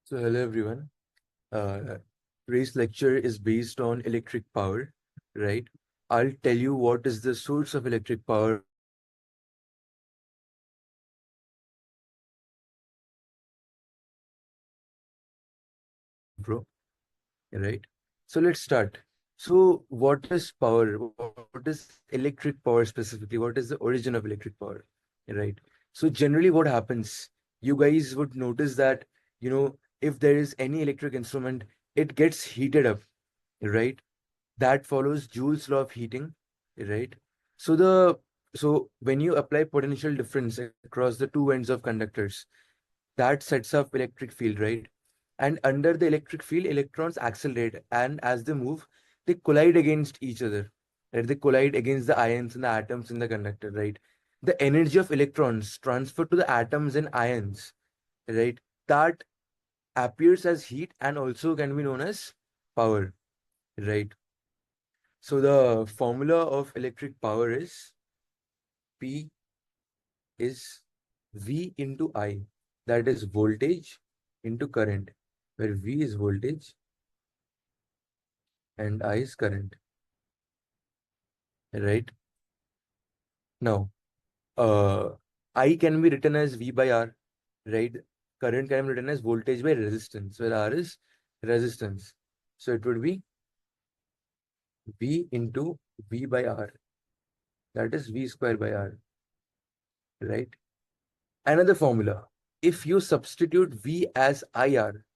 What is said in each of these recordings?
So hello everyone. Today's lecture is based on electric power, right? I'll tell you what is the source of electric power from where it comes and how it works, right? Bro, right? So let's start. So what is power? What is electric power specifically? What is the origin of electric power, right? So generally what happens, you guys would notice that, if there is any electric instrument, it gets heated up, right? That follows Joule's law of heating, right? So when you apply potential difference across the two ends of conductors, that sets up electric field, right? And under the electric field, electrons accelerate, and as they move, they collide against each other, right? They collide against the ions and the atoms in the conductor, right? The energy of electrons transferred to the atoms and ions, right? That appears as heat and also can be known as power, right? So the formula of electric power is P is V into I. That is voltage into current, where V is voltage and I is current, right? Now, uh, I can be written as V by R, right? Current can be written as voltage by resistance, where R is resistance. So it would be V into V by R. That is V square by R, right? Another formula. If you substitute V as IR,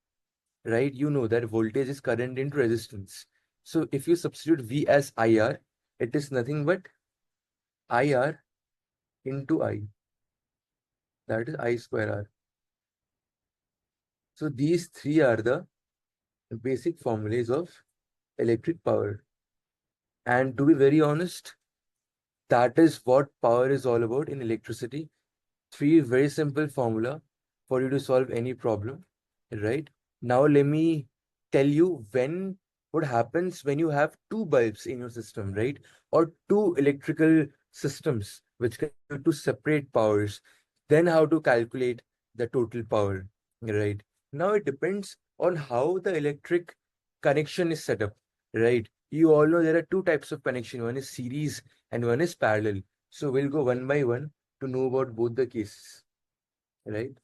right, you know that voltage is current into resistance. So if you substitute V as IR, it is nothing but IR into I. That is I square R. So these three are the basic formulas of electric power. And to be very honest, that is what power is all about in electricity. Three very simple formula for you to solve any problem, right? Now let me tell you what happens when you have two bulbs in your system, right? Or two electrical systems which can to separate powers. Then how to calculate the total power, right? Now it depends on how the electric connection is set up, right? You all know there are two types of connection. One is series and one is parallel. So we'll go one by one to know about both the cases, right?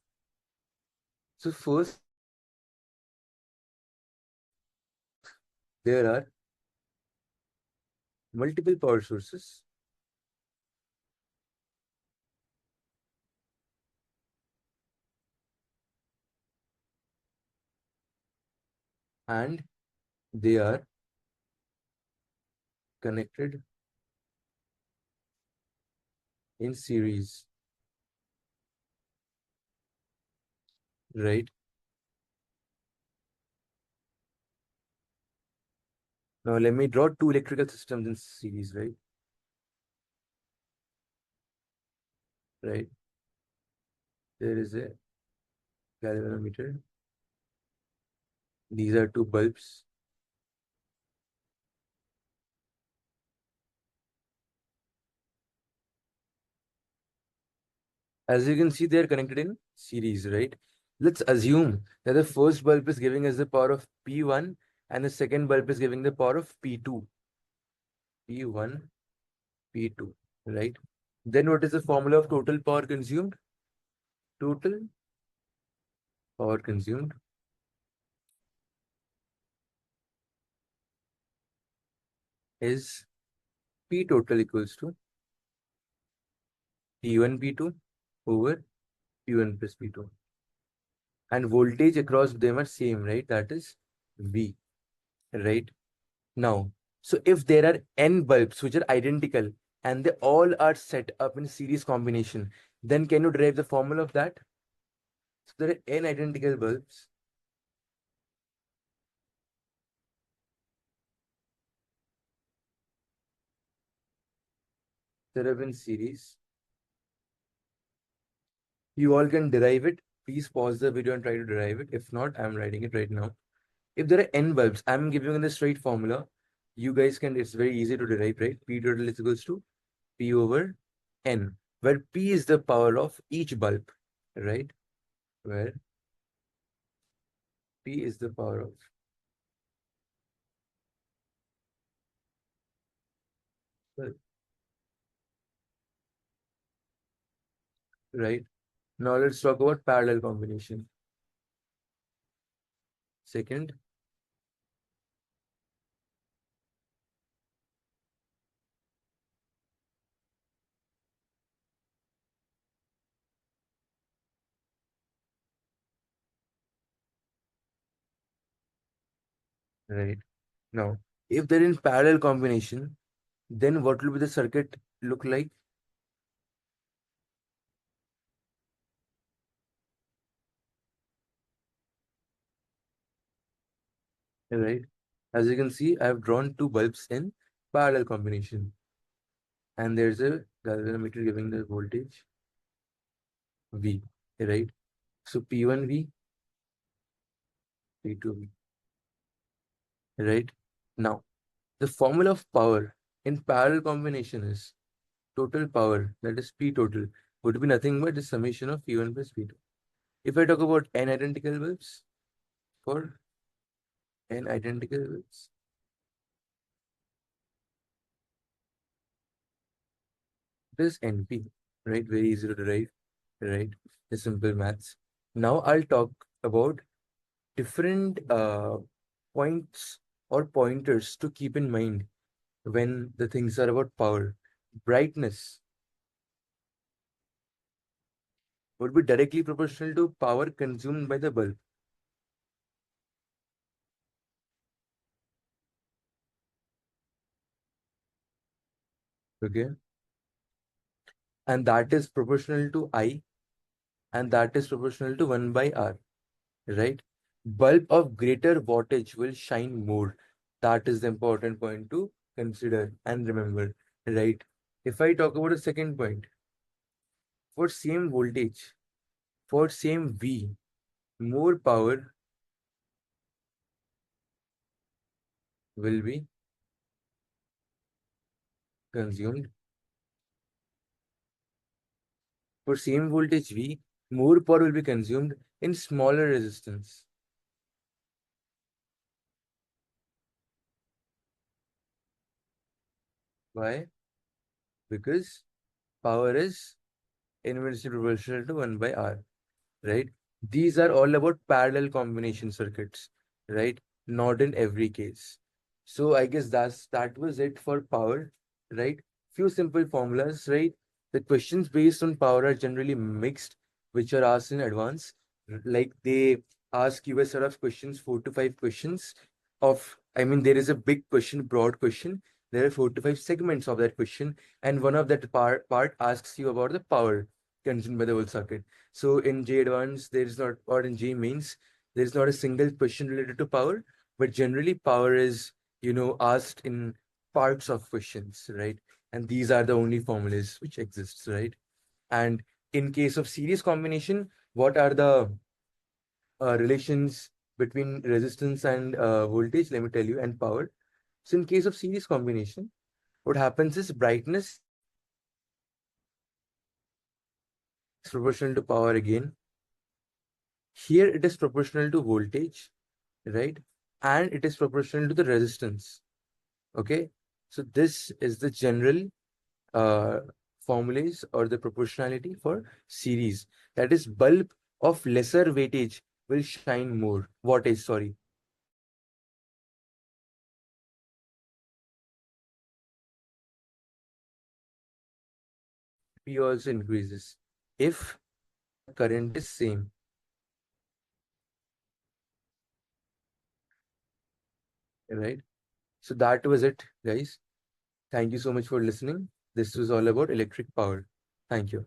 So first, there are multiple power sources and they are connected in series, right? Now let me draw two electrical systems in series, right? Right. There is a galvanometer. These are two bulbs. As you can see, they are connected in series, right? Let's assume that the first bulb is giving us the power of P1 and the second bulb is giving the power of P2. P1, P2, right? Then what is the formula of total power consumed? Total power consumed is P total equals to P1 P2 over P1 plus P2. And voltage across them are same, right? That is V, right? Now, so if there are n bulbs which are identical and they all are set up in series combination, then can you derive the formula of that? So there are n identical bulbs. That are in series. You all can derive it. Please pause the video and try to derive it. If not, I'm writing it right now. If there are n bulbs, I'm giving you the straight formula. You guys can, it's very easy to derive, right? P total is equals to P over n, where P is the power of each bulb, right? Where P is the power of. Well, right. Now let's talk about parallel combination. Second, right. Now, if they're in parallel combination, then what will be the circuit look like? Right. As you can see, I have drawn two bulbs in parallel combination, and there's a galvanometer giving the voltage V. Right. So P1V, P2V. Right. Now, the formula of power in parallel combination is total power, that is P total, would be nothing but the summation of P1 plus P2. If I talk about n identical bulbs, for n identical bulbs, it is NP, right? Very easy to derive, right? The simple maths. Now I'll talk about different points or pointers to keep in mind when the things are about power. Brightness would be directly proportional to power consumed by the bulb. Okay. And that is proportional to I, and that is proportional to 1 by R, right? Bulb of greater wattage will shine more. That is the important point to consider and remember, right? If I talk about a second point, for same voltage, for same V, more power will be consumed. For same voltage V, more power will be consumed in smaller resistance. Why? Because power is inversely proportional to 1 by R, right? These are all about parallel combination circuits, right? Not in every case. So I guess that was it for power, right? Few simple formulas, right? The questions based on power are generally mixed, which are asked in advance. Like they ask you a set of questions, 4 to 5 questions of, I mean, there is a big question, broad question. There are 4 to 5 segments of that question, and one of that part asks you about the power consumed by the whole circuit. So in J advanced, there is not, or in J mains, there is not a single question related to power, but generally power is, asked in parts of questions, right? And these are the only formulas which exists, right? And in case of series combination, what are the relations between resistance and voltage? Let me tell you, and power. So in case of series combination, what happens is brightness is proportional to power again. Here it is proportional to voltage, right? And it is proportional to the resistance. Okay. So this is the general uh, formulas or the proportionality for series. That is, bulb of lesser weightage will shine more. Wattage, sorry. P also increases if current is same, right? So that was it, guys. Thank you so much for listening. This was all about electric power. Thank you.